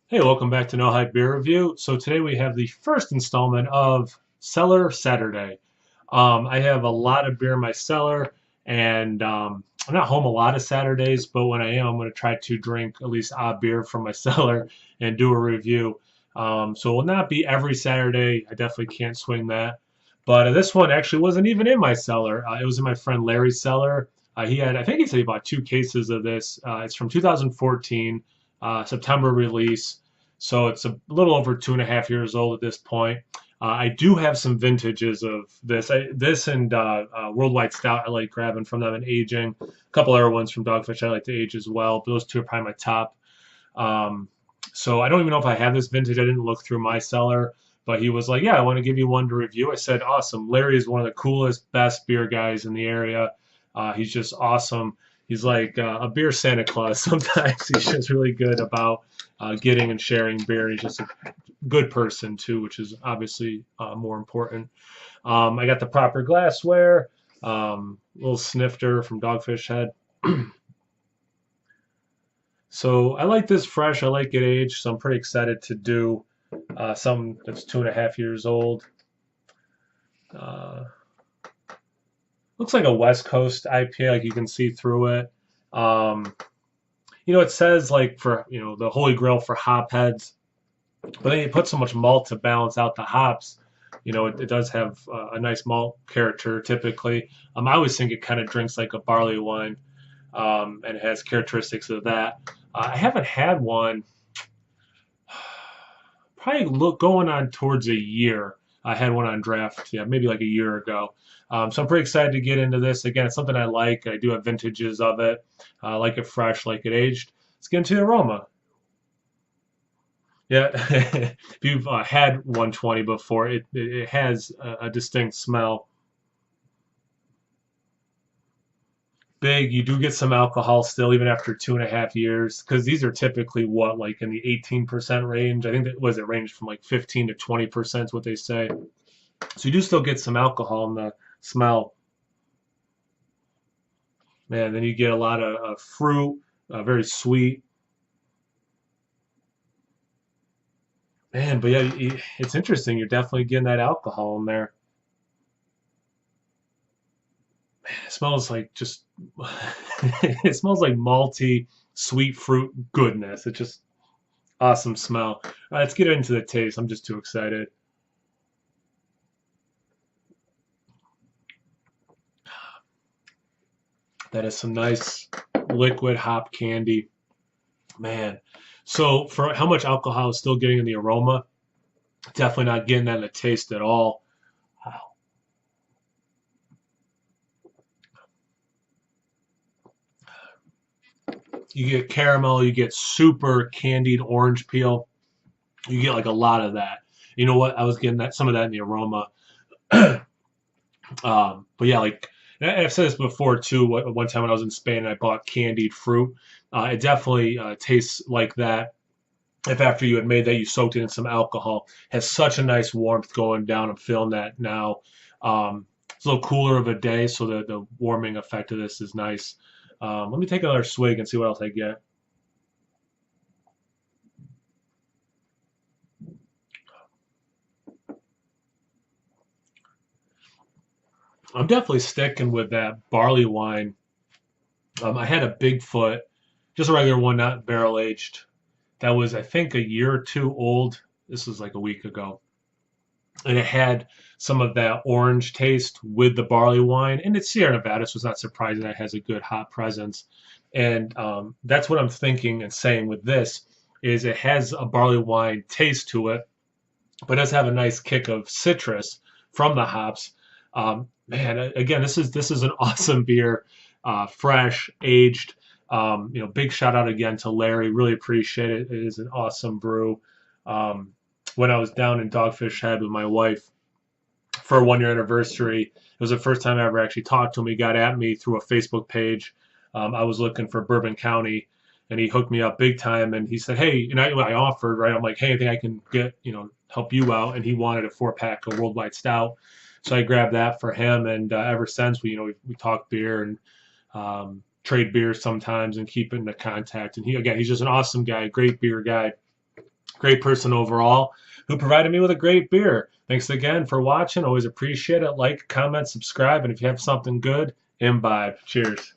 Hey, welcome back to No Hype Beer Review. So today we have the first installment of Cellar Saturday. I have a lot of beer in my cellar, and I'm not home a lot of Saturdays, but when I am, I'm going to try to drink at least a beer from my cellar and do a review. So it will not be every Saturday. I definitely can't swing that. But this one actually wasn't even in my cellar. It was in my friend Larry's cellar. I think he said he bought two cases of this. It's from 2014, September release. So it's a little over 2.5 years old at this point. I do have some vintages of this. This and Worldwide Stout I like grabbing from them and aging. A couple other ones from Dogfish I like to age as well. But those two are probably my top. Um, so I don't even know if I have this vintage. I didn't look through my cellar, but he was like, "Yeah, I want to give you one to review." I said, "Awesome." Larry is one of the coolest, best beer guys in the area. He's just awesome. He's like a beer Santa Claus. Sometimes he's just really good about getting and sharing beer. He's just a good person too, which is obviously more important. I got the proper glassware, little snifter from Dogfish Head. So I like this fresh. I like it aged. So I'm pretty excited to do something that's 2.5 years old. Uh, Looks like a West Coast IPA, like you can see through it. Um, it says like for the holy grail for hop heads, but then you put so much malt to balance out the hops. It does have a nice malt character typically. I always think it kind of drinks like a barley wine, and it has characteristics of that. I haven't had one probably look going on towards a year. I had one on draft, yeah, maybe like a year ago. So I'm pretty excited to get into this. Again, it's something I like. I do have vintages of it. I like it fresh, like it aged. Let's get into the aroma. Yeah, if you've had 120 before, it has a distinct smell. Big, you do get some alcohol still, even after 2.5 years, because these are typically what, like in the 18% range. I think that was it ranged from like 15 to 20% is what they say. So you do still get some alcohol in the smell. Man, then you get a lot of fruit, very sweet. Man, but yeah, it's interesting. You're definitely getting that alcohol in there. It smells like just it smells like malty, sweet fruit goodness. It's just awesome smell. All right, let's get into the taste. I'm just too excited. That is some nice liquid hop candy. Man. So for how much alcohol is still getting in the aroma, definitely not getting that in the taste at all. Wow. You get caramel, you get super candied orange peel. You get like a lot of that. You know what? I was getting that some of that in the aroma. But yeah, like I've said this before too. One time when I was in Spain, I bought candied fruit. It definitely tastes like that. If after you had made that, you soaked it in some alcohol, has such a nice warmth going down. I'm feeling that now. It's a little cooler of a day, so the warming effect of this is nice. Let me take another swig and see what else I get. I'm definitely sticking with that barley wine. I had a Bigfoot, just a regular one, not barrel aged. That was, I think, a year or two old. This was like a week ago. And it had some of that orange taste with the barley wine. And it's Sierra Nevada, so it's not surprising that it has a good hot presence. And that's what I'm thinking and saying with this is it has a barley wine taste to it, but does have a nice kick of citrus from the hops. Man, again, this is an awesome beer, fresh, aged. Big shout out again to Larry. Really appreciate it. It is an awesome brew. Um, when I was down in Dogfish Head with my wife for a 1 year anniversary, it was the first time I ever actually talked to him. He got at me through a Facebook page. I was looking for Bourbon County, and he hooked me up big time. And he said, "Hey," and I offered, right? I'm like, "Hey, I think I can get, help you out." And he wanted a 4 pack of Worldwide Stout, so I grabbed that for him. And ever since, we talk beer and trade beers sometimes and keep in the contact. And he's just an awesome guy, great beer guy. great person overall, who provided me with a great beer. Thanks again for watching. Always appreciate it. Like, comment, subscribe, and if you have something good, imbibe. Cheers.